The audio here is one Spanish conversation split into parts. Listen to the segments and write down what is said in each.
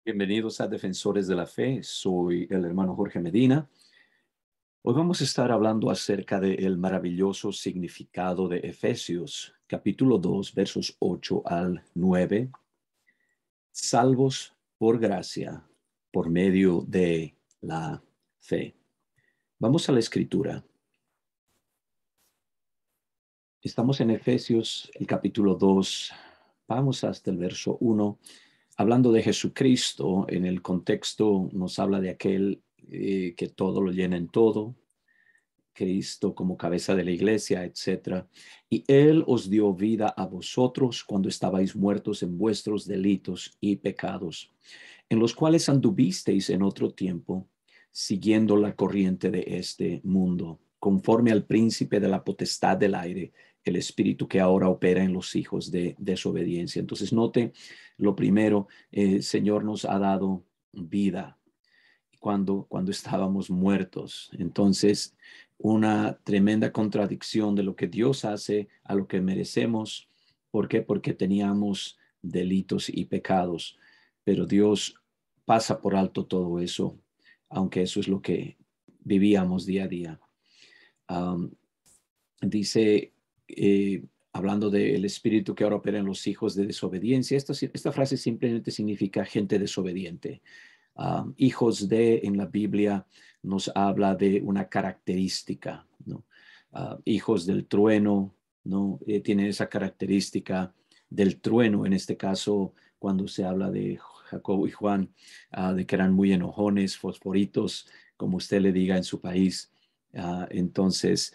Bienvenidos a Defensores de la Fe. Soy el hermano Jorge Medina. Hoy vamos a estar hablando acerca del maravilloso significado de Efesios, capítulo 2, versos 8 al 9. Salvos por gracia, por medio de la fe. Vamos a la escritura. Estamos en Efesios, el capítulo 2. Vamos hasta el verso 1. Hablando de Jesucristo, en el contexto nos habla de aquel que todo lo llena en todo, Cristo como cabeza de la iglesia, etcétera. Y Él os dio vida a vosotros cuando estabais muertos en vuestros delitos y pecados, en los cuales anduvisteis en otro tiempo, siguiendo la corriente de este mundo, conforme al príncipe de la potestad del aire, el espíritu que ahora opera en los hijos de desobediencia. Entonces, note lo primero, el Señor nos ha dado vida cuando estábamos muertos. Entonces, una tremenda contradicción de lo que Dios hace a lo que merecemos. ¿Por qué? Porque teníamos delitos y pecados, pero Dios pasa por alto todo eso, aunque eso es lo que vivíamos día a día. Um, dice, hablando del espíritu que ahora opera en los hijos de desobediencia, esta frase simplemente significa gente desobediente. Hijos de en la Biblia nos habla de una característica, ¿no? Hijos del trueno, ¿no? Tienen esa característica del trueno, en este caso, cuando se habla de Jacobo y Juan, de que eran muy enojones, fosforitos, como usted le diga en su país. Entonces,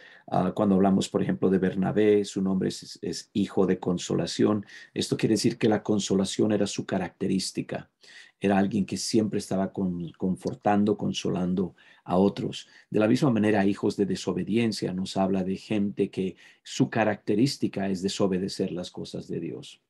cuando hablamos, por ejemplo, de Bernabé, su nombre es hijo de consolación. Esto quiere decir que la consolación era su característica. Era alguien que siempre estaba confortando, consolando a otros. De la misma manera, hijos de desobediencia nos habla de gente que su característica es desobedecer las cosas de Dios,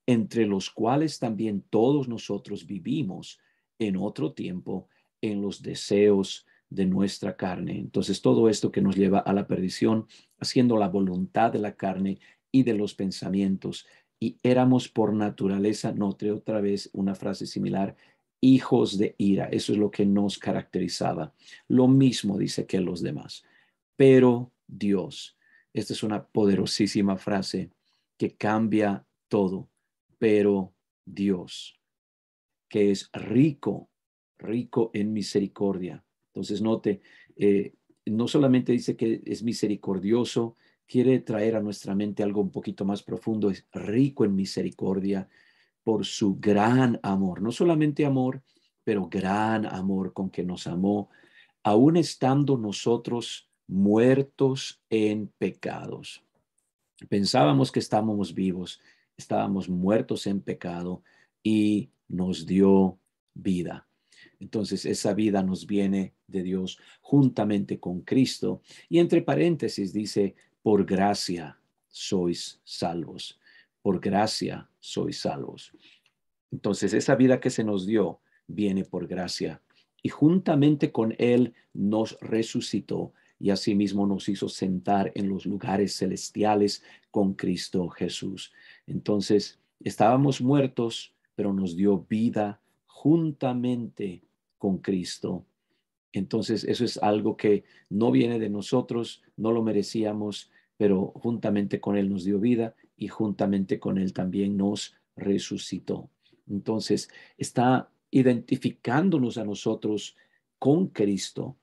entre los cuales también todos nosotros vivimos en otro tiempo en los deseos de nuestra carne. Entonces, todo esto que nos lleva a la perdición, haciendo la voluntad de la carne y de los pensamientos. Y éramos por naturaleza, note otra vez una frase similar, hijos de ira. Eso es lo que nos caracterizaba. Lo mismo dice que los demás. Pero Dios, esta es una poderosísima frase que cambia todo. Pero Dios, que es rico, rico en misericordia. Entonces note, no solamente dice que es misericordioso, quiere traer a nuestra mente algo un poquito más profundo, es rico en misericordia por su gran amor, no solamente amor, pero gran amor con que nos amó, aun estando nosotros muertos en pecados. Pensábamos que estábamos vivos, estábamos muertos en pecado y nos dio vida. Entonces, esa vida nos viene de Dios juntamente con Cristo. Y entre paréntesis dice, por gracia sois salvos. Por gracia sois salvos. Entonces, esa vida que se nos dio viene por gracia. Y juntamente con Él nos resucitó y asimismo nos hizo sentar en los lugares celestiales con Cristo Jesús. Entonces, estábamos muertos, pero nos dio vida juntamente con Cristo. Entonces, eso es algo que no viene de nosotros, no lo merecíamos, pero juntamente con Él nos dio vida y juntamente con Él también nos resucitó. Entonces, está identificándonos a nosotros con Cristo.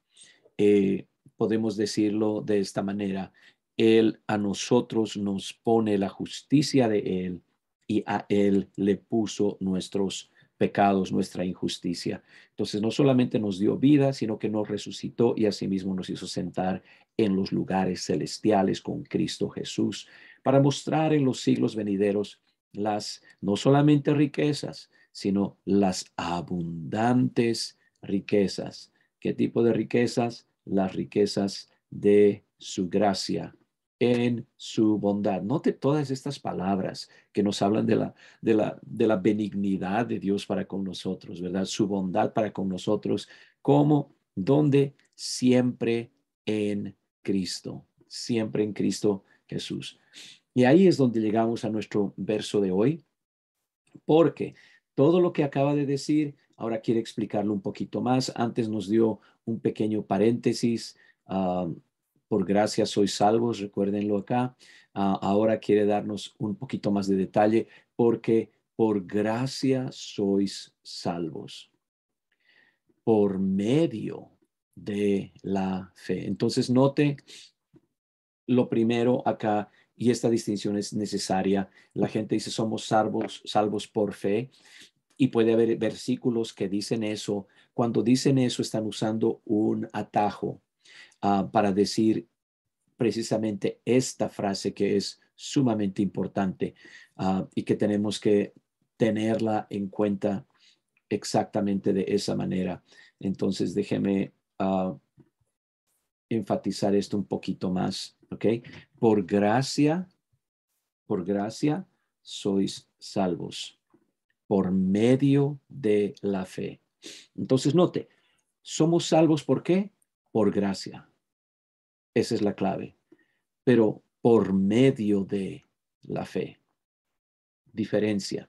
Podemos decirlo de esta manera, Él a nosotros nos pone la justicia de Él y a Él le puso nuestros pecados, nuestra injusticia. Entonces, no solamente nos dio vida, sino que nos resucitó y asimismo nos hizo sentar en los lugares celestiales con Cristo Jesús para mostrar en los siglos venideros las no solamente riquezas, sino las abundantes riquezas. ¿Qué tipo de riquezas? Las riquezas de su gracia en su bondad. Note todas estas palabras que nos hablan de la benignidad de Dios para con nosotros, ¿verdad? Su bondad para con nosotros, como, donde, siempre en Cristo, siempre en Cristo Jesús. Y ahí es donde llegamos a nuestro verso de hoy, porque todo lo que acaba de decir ahora quiere explicarlo un poquito más. Antes nos dio un pequeño paréntesis. Por gracia sois salvos, recuérdenlo acá. Ahora quiere darnos un poquito más de detalle porque por gracia sois salvos por medio de la fe. Entonces note lo primero acá, y esta distinción es necesaria. La gente dice somos salvos por fe, y puede haber versículos que dicen eso. Cuando dicen eso están usando un atajo para decir precisamente esta frase que es sumamente importante y que tenemos que tenerla en cuenta exactamente de esa manera. Entonces déjeme enfatizar esto un poquito más, ¿ok? Por gracia sois salvos por medio de la fe. Entonces note, somos salvos ¿por qué? Por gracia. Esa es la clave. Pero por medio de la fe. Diferencia.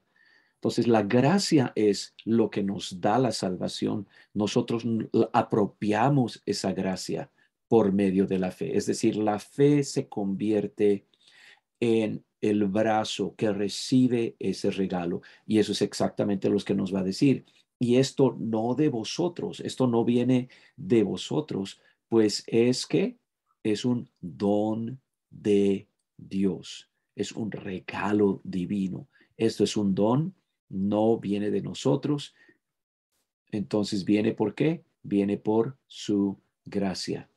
Entonces, la gracia es lo que nos da la salvación. Nosotros apropiamos esa gracia por medio de la fe. Es decir, la fe se convierte en el brazo que recibe ese regalo. Y eso es exactamente lo que nos va a decir. Y esto no de vosotros, esto no viene de vosotros, pues es que es un don de Dios, es un regalo divino. Esto es un don, no viene de nosotros. Entonces viene ¿por qué? Viene por su gracia.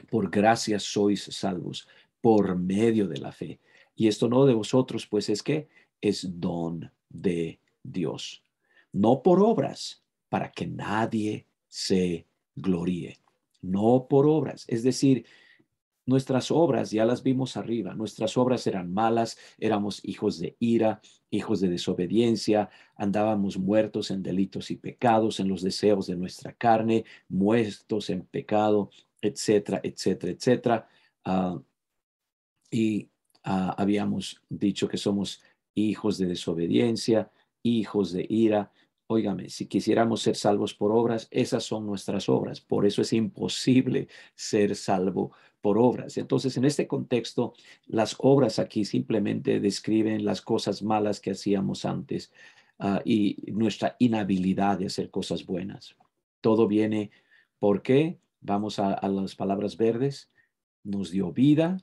Por gracia sois salvos, por medio de la fe. Y esto no de vosotros, pues es que es don de Dios. No por obras, para que nadie se gloríe. No por obras. Es decir, nuestras obras ya las vimos arriba. Nuestras obras eran malas, éramos hijos de ira, hijos de desobediencia, andábamos muertos en delitos y pecados, en los deseos de nuestra carne, muertos en pecado, etcétera, etcétera, etcétera. Y habíamos dicho que somos hijos de desobediencia, hijos de ira. Óigame, si quisiéramos ser salvos por obras, esas son nuestras obras. Por eso es imposible ser salvo por obras. Entonces, en este contexto, las obras aquí simplemente describen las cosas malas que hacíamos antes y nuestra inhabilidad de hacer cosas buenas. Todo viene, ¿por qué? Vamos a las palabras verdes. Nos dio vida,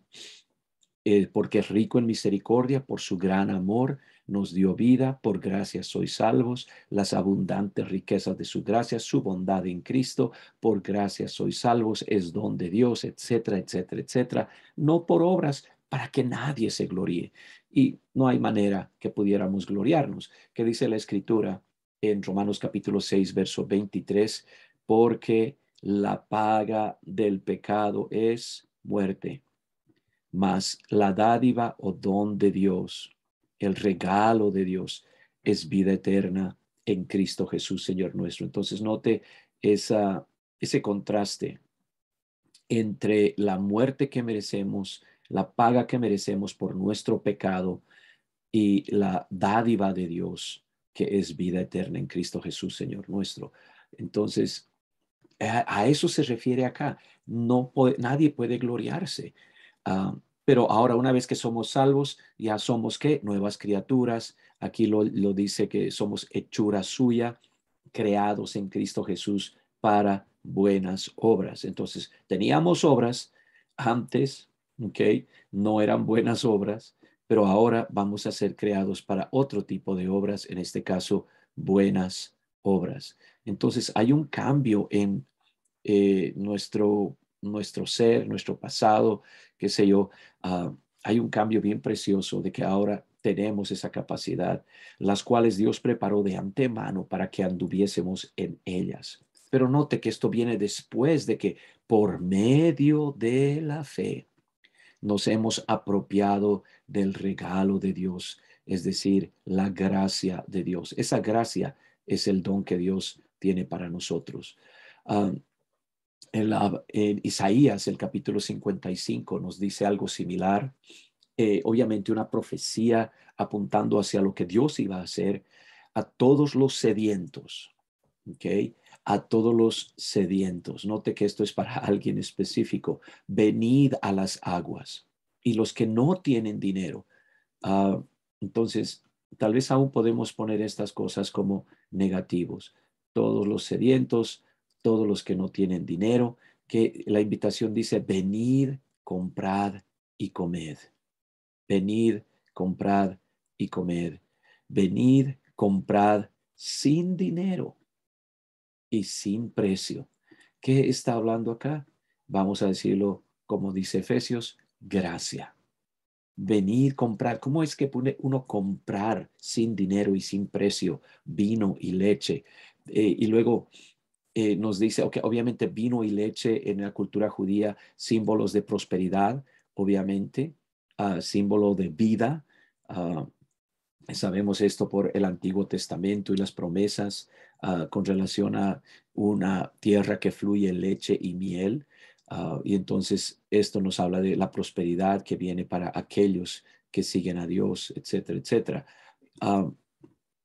porque es rico en misericordia, por su gran amor nos dio vida, por gracia sois salvos, las abundantes riquezas de su gracia, su bondad en Cristo, por gracia sois salvos, es don de Dios, etcétera, etcétera, etcétera, no por obras para que nadie se gloríe. Y no hay manera que pudiéramos gloriarnos. ¿Qué dice la Escritura en Romanos capítulo 6, verso 23? Porque la paga del pecado es muerte, mas la dádiva o don de Dios, el regalo de Dios, es vida eterna en Cristo Jesús, Señor nuestro. Entonces note ese contraste entre la muerte que merecemos, la paga que merecemos por nuestro pecado y la dádiva de Dios, que es vida eterna en Cristo Jesús, Señor nuestro. Entonces, a eso se refiere acá. Nadie puede gloriarse. Pero ahora, una vez que somos salvos, ya somos ¿qué? Nuevas criaturas. Aquí lo dice que somos hechura suya, creados en Cristo Jesús para buenas obras. Entonces, teníamos obras antes, ¿ok? No eran buenas obras, pero ahora vamos a ser creados para otro tipo de obras, en este caso, buenas obras. Entonces, hay un cambio en nuestro ser, nuestro pasado, qué sé yo. Hay un cambio bien precioso de que ahora tenemos esa capacidad, las cuales Dios preparó de antemano para que anduviésemos en ellas. Pero note que esto viene después de que por medio de la fe nos hemos apropiado del regalo de Dios, es decir, la gracia de Dios. Esa gracia es el don que Dios tiene para nosotros. En Isaías, el capítulo 55, nos dice algo similar. Obviamente una profecía apuntando hacia lo que Dios iba a hacer a todos los sedientos. ¿ok? A todos los sedientos. Note que esto es para alguien específico. Venid a las aguas. Y los que no tienen dinero. Entonces, tal vez aún podemos poner estas cosas como negativos. Todos los sedientos, todos los que no tienen dinero, que la invitación dice, venid, comprad y comed. Venid, comprad y comed. Venid, comprad sin dinero y sin precio. ¿Qué está hablando acá? Vamos a decirlo como dice Efesios, gracia. Venir, comprar. ¿Cómo es que puede uno comprar sin dinero y sin precio vino y leche? Y luego nos dice, okay, obviamente vino y leche en la cultura judía, símbolos de prosperidad, obviamente, símbolo de vida. Uh, Sabemos esto por el Antiguo Testamento y las promesas con relación a una tierra que fluye leche y miel. Y entonces esto nos habla de la prosperidad que viene para aquellos que siguen a Dios, etcétera, etcétera. Uh,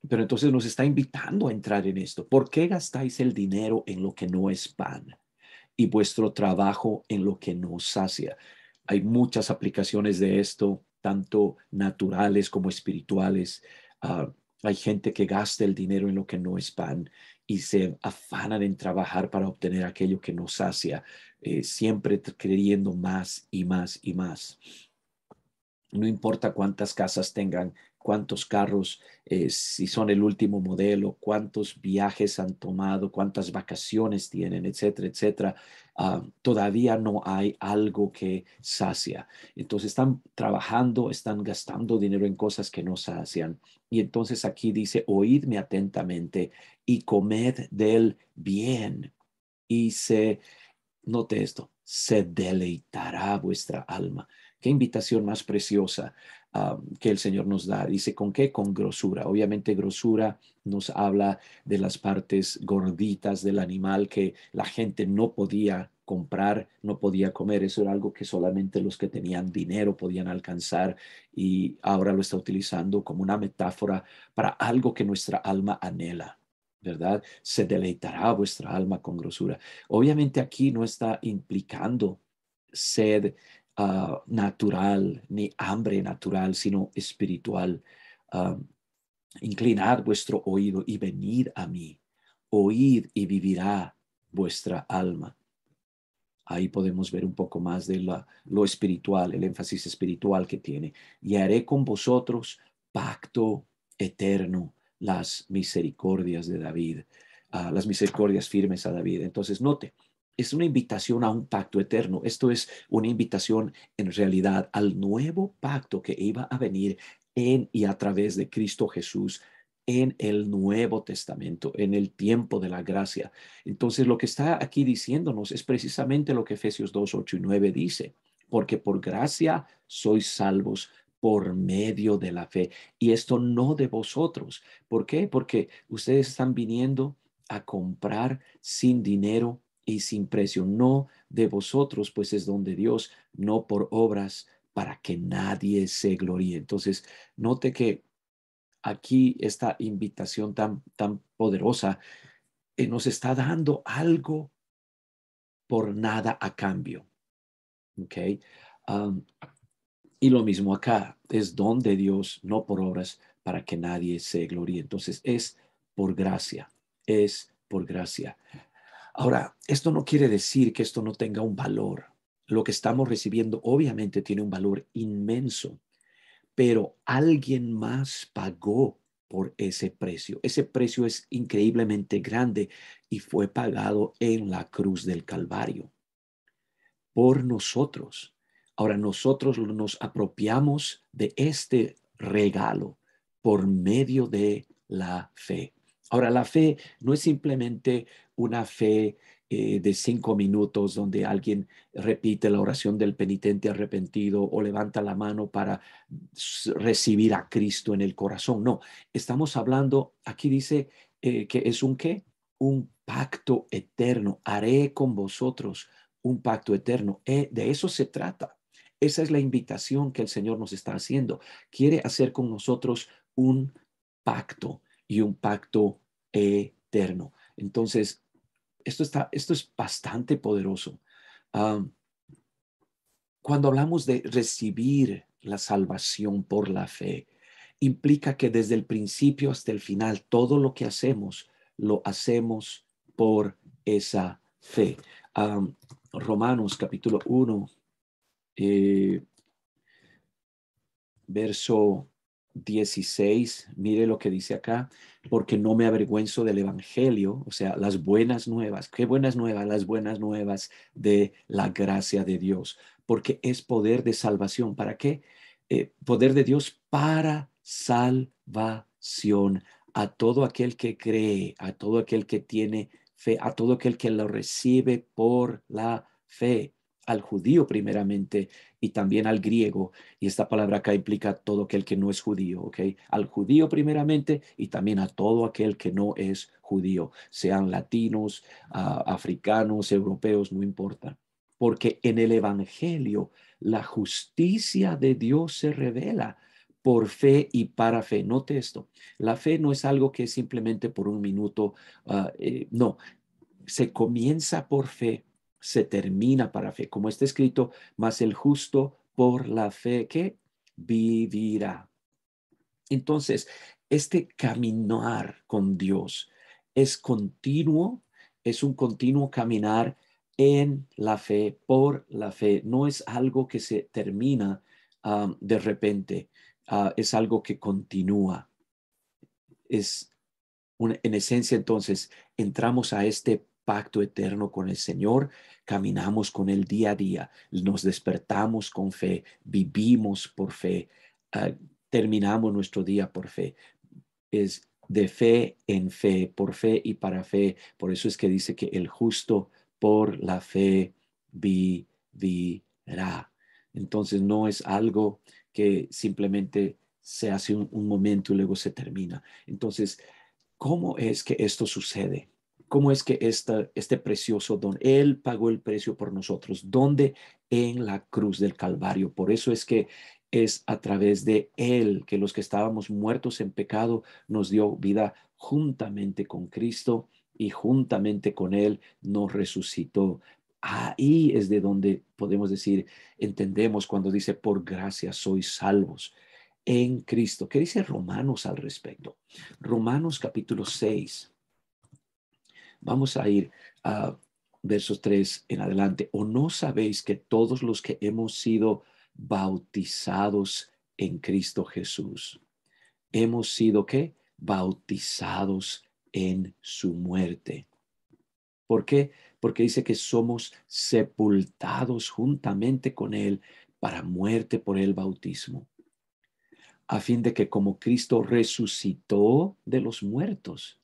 pero entonces nos está invitando a entrar en esto. ¿Por qué gastáis el dinero en lo que no es pan y vuestro trabajo en lo que no sacia? Hay muchas aplicaciones de esto, tanto naturales como espirituales. Uh, Hay gente que gasta el dinero en lo que no es pan y se afanan en trabajar para obtener aquello que no sacia, siempre queriendo más y más y más. No importa cuántas casas tengan, cuántos carros, si son el último modelo, cuántos viajes han tomado, cuántas vacaciones tienen, etcétera, etcétera. Todavía no hay algo que sacia. Entonces están trabajando, están gastando dinero en cosas que no sacian. Y entonces aquí dice, oídme atentamente y comed del bien. Y note esto, se deleitará vuestra alma. Qué invitación más preciosa que el Señor nos da. Dice, ¿con qué? Con grosura. Obviamente grosura nos habla de las partes gorditas del animal que la gente no podía comprar, no podía comer. Eso era algo que solamente los que tenían dinero podían alcanzar y ahora lo está utilizando como una metáfora para algo que nuestra alma anhela. ¿Verdad? Se deleitará vuestra alma con grosura. Obviamente aquí no está implicando sed natural ni hambre natural, sino espiritual. Uh, Inclinad vuestro oído y venid a mí. Oíd y vivirá vuestra alma. Ahí podemos ver un poco más de lo espiritual, el énfasis espiritual que tiene. Y haré con vosotros pacto eterno, las misericordias de David, las misericordias firmes a David. Entonces, note, es una invitación a un pacto eterno. Esto es una invitación en realidad al nuevo pacto que iba a venir en y a través de Cristo Jesús en el Nuevo Testamento, en el tiempo de la gracia. Entonces, lo que está aquí diciéndonos es precisamente lo que Efesios 2, 8 y 9 dice, porque por gracia sois salvos por medio de la fe. Y esto no de vosotros. ¿Por qué? Porque ustedes están viniendo a comprar sin dinero y sin precio, no de vosotros, pues es donde Dios, no por obras, para que nadie se gloríe. Entonces, note que aquí esta invitación tan poderosa nos está dando algo por nada a cambio. ¿Ok? Um, y lo mismo acá, es don de Dios, no por obras, para que nadie se gloríe. Entonces es por gracia. Ahora, esto no quiere decir que esto no tenga un valor. Lo que estamos recibiendo obviamente tiene un valor inmenso, pero alguien más pagó por ese precio. Ese precio es increíblemente grande y fue pagado en la cruz del Calvario por nosotros. Ahora nosotros nos apropiamos de este regalo por medio de la fe. Ahora, la fe no es simplemente una fe de 5 minutos donde alguien repite la oración del penitente arrepentido o levanta la mano para recibir a Cristo en el corazón. No, estamos hablando, aquí dice que es un qué, un pacto eterno. Haré con vosotros un pacto eterno. De eso se trata. Esa es la invitación que el Señor nos está haciendo. Quiere hacer con nosotros un pacto y un pacto eterno. Entonces, esto es bastante poderoso. Um, Cuando hablamos de recibir la salvación por la fe, implica que desde el principio hasta el final, todo lo que hacemos, lo hacemos por esa fe. Romanos capítulo 1, eh, verso 16, mire lo que dice acá, porque no me avergüenzo del evangelio, o sea, las buenas nuevas. ¿Qué buenas nuevas? Las buenas nuevas de la gracia de Dios, porque es poder de salvación. ¿Para qué? Poder de Dios para salvación a todo aquel que cree, a todo aquel que tiene fe, a todo aquel que lo recibe por la fe, al judío primeramente y también al griego. Y esta palabra acá implica todo aquel que no es judío, ¿ok? Al judío primeramente y también a todo aquel que no es judío, sean latinos, africanos, europeos, no importa. Porque en el evangelio la justicia de Dios se revela por fe y para fe. Note esto, la fe no es algo que es simplemente por un minuto, no, se comienza por fe, se termina para fe, como está escrito, mas el justo por la fe que vivirá. Entonces, este caminar con Dios es continuo, es un continuo caminar en la fe, por la fe. No es algo que se termina de repente, es algo que continúa. Es en esencia, entonces, entramos a este pacto eterno con el Señor, caminamos con Él día a día, nos despertamos con fe, vivimos por fe, uh, terminamos nuestro día por fe. Es de fe en fe, por fe y para fe. Por eso es que dice que el justo por la fe vivirá. Entonces no es algo que simplemente se hace un momento y luego se termina. Entonces, ¿cómo es que esto sucede? ¿Cómo es que este precioso don, Él pagó el precio por nosotros? ¿Dónde? En la cruz del Calvario. Por eso es que es a través de Él que los que estábamos muertos en pecado nos dio vida juntamente con Cristo y juntamente con Él nos resucitó. Ahí es de donde podemos decir, entendemos cuando dice, por gracia sois salvos en Cristo. ¿Qué dice Romanos al respecto? Romanos capítulo 6. Vamos a ir a versos 3 en adelante. ¿O no sabéis que todos los que hemos sido bautizados en Cristo Jesús, hemos sido qué? Bautizados en su muerte? ¿Por qué? Porque dice que somos sepultados juntamente con Él para muerte por el bautismo, a fin de que como Cristo resucitó de los muertos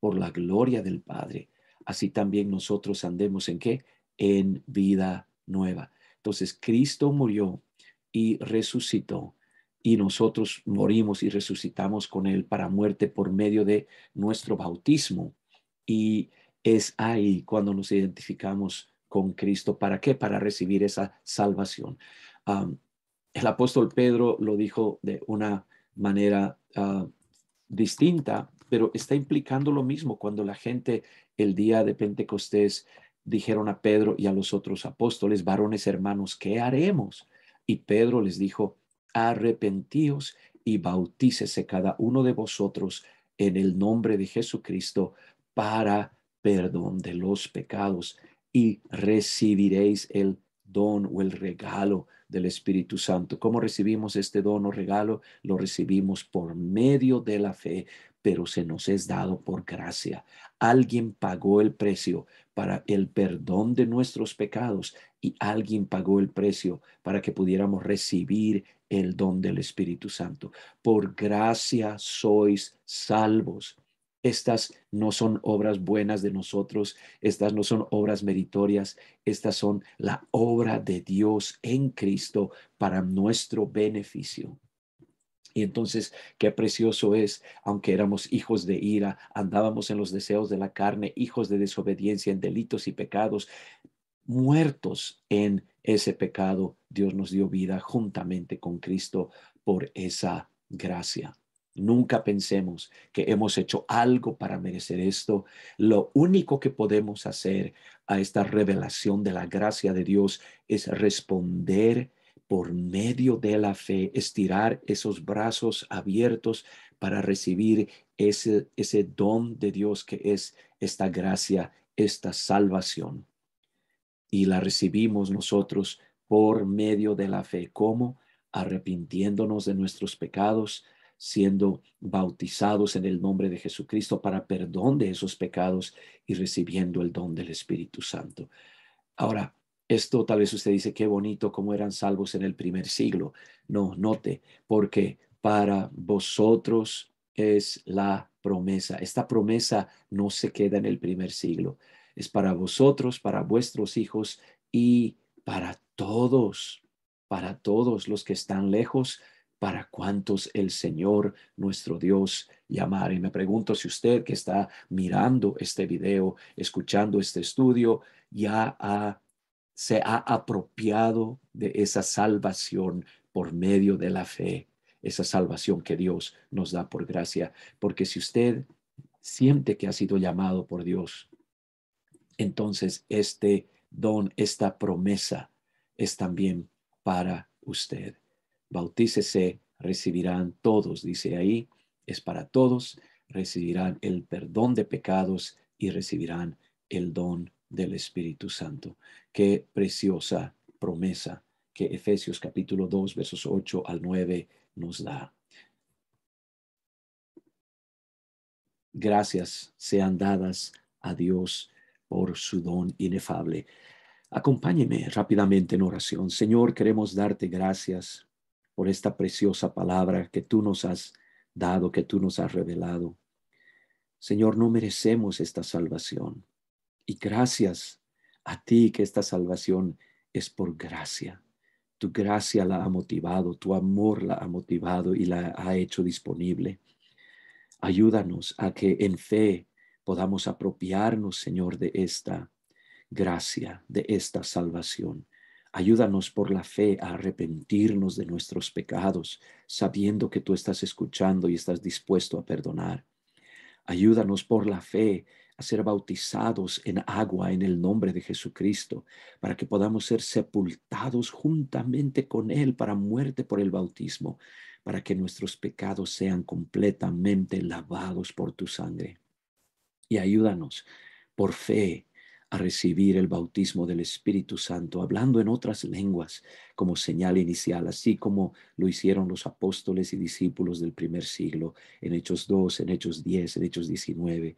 por la gloria del Padre, así también nosotros andemos en qué? En vida nueva. Entonces, Cristo murió y resucitó, y nosotros morimos y resucitamos con Él para muerte por medio de nuestro bautismo. Y es ahí cuando nos identificamos con Cristo. ¿Para qué? Para recibir esa salvación. Um, el apóstol Pedro lo dijo de una manera distinta, pero está implicando lo mismo cuando la gente el día de Pentecostés dijeron a Pedro y a los otros apóstoles, varones hermanos, ¿qué haremos? Y Pedro les dijo, arrepentíos y bautícese cada uno de vosotros en el nombre de Jesucristo para perdón de los pecados y recibiréis el don o el regalo del Espíritu Santo. ¿Cómo recibimos este don o regalo? Lo recibimos por medio de la fe, pero se nos es dado por gracia. Alguien pagó el precio para el perdón de nuestros pecados y alguien pagó el precio para que pudiéramos recibir el don del Espíritu Santo. Por gracia sois salvos. Estas no son obras buenas de nosotros, estas no son obras meritorias, estas son la obra de Dios en Cristo para nuestro beneficio. Y entonces, qué precioso es, aunque éramos hijos de ira, andábamos en los deseos de la carne, hijos de desobediencia, en delitos y pecados, muertos en ese pecado, Dios nos dio vida juntamente con Cristo por esa gracia. Nunca pensemos que hemos hecho algo para merecer esto. Lo único que podemos hacer a esta revelación de la gracia de Dios es responder por medio de la fe, estirar esos brazos abiertos para recibir ese don de Dios que es esta gracia, esta salvación. Y la recibimos nosotros por medio de la fe. ¿Cómo? Arrepintiéndonos de nuestros pecados, siendo bautizados en el nombre de Jesucristo para perdón de esos pecados y recibiendo el don del Espíritu Santo. Ahora, esto tal vez usted dice, qué bonito cómo eran salvos en el primer siglo. No, note, porque para vosotros es la promesa. Esta promesa no se queda en el primer siglo. Es para vosotros, para vuestros hijos y para todos los que están lejos, para cuantos el Señor nuestro Dios llamar. Y me pregunto si usted que está mirando este video, escuchando este estudio, se ha apropiado de esa salvación por medio de la fe, esa salvación que Dios nos da por gracia. Porque si usted siente que ha sido llamado por Dios, entonces este don, esta promesa es también para usted. Bautícese, recibirán todos, dice ahí, es para todos, recibirán el perdón de pecados y recibirán el don del Espíritu Santo. Qué preciosa promesa que Efesios capítulo 2, versos 8 al 9 nos da. Gracias sean dadas a Dios por su don inefable. Acompáñeme rápidamente en oración. Señor, queremos darte gracias por esta preciosa palabra que tú nos has dado, que tú nos has revelado. Señor, no merecemos esta salvación. Y gracias a ti que esta salvación es por gracia. Tu gracia la ha motivado, tu amor la ha motivado y la ha hecho disponible. Ayúdanos a que en fe podamos apropiarnos, Señor, de esta gracia, de esta salvación. Ayúdanos por la fe a arrepentirnos de nuestros pecados, sabiendo que tú estás escuchando y estás dispuesto a perdonar. Ayúdanos por la fe a ser bautizados en agua en el nombre de Jesucristo, para que podamos ser sepultados juntamente con Él para muerte por el bautismo, para que nuestros pecados sean completamente lavados por tu sangre. Y ayúdanos por fe a recibir el bautismo del Espíritu Santo, hablando en otras lenguas como señal inicial, así como lo hicieron los apóstoles y discípulos del primer siglo, en Hechos 2, en Hechos 10, en Hechos 19.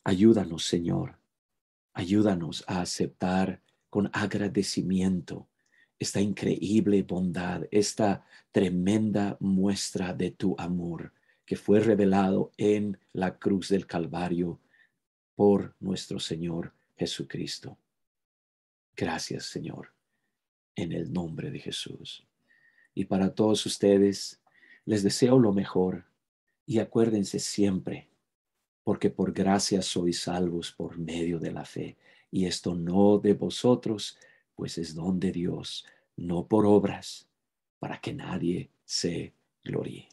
Ayúdanos, Señor, ayúdanos a aceptar con agradecimiento esta increíble bondad, esta tremenda muestra de tu amor que fue revelado en la cruz del Calvario por nuestro Señor Jesucristo. Gracias, Señor, en el nombre de Jesús. Y para todos ustedes, les deseo lo mejor y acuérdense siempre, porque por gracia sois salvos por medio de la fe. Y esto no de vosotros, pues es don de Dios, no por obras, para que nadie se gloríe.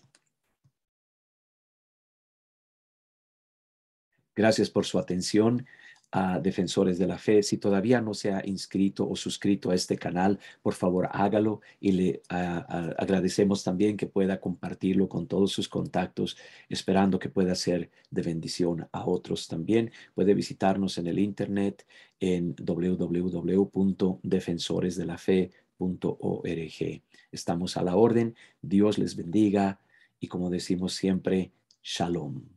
Gracias por su atención a Defensores de la Fe. Si todavía no se ha inscrito o suscrito a este canal, por favor hágalo y le agradecemos también que pueda compartirlo con todos sus contactos, esperando que pueda ser de bendición a otros también. Puede visitarnos en el internet en www.defensoresdelafe.org. Estamos a la orden. Dios les bendiga y como decimos siempre, Shalom.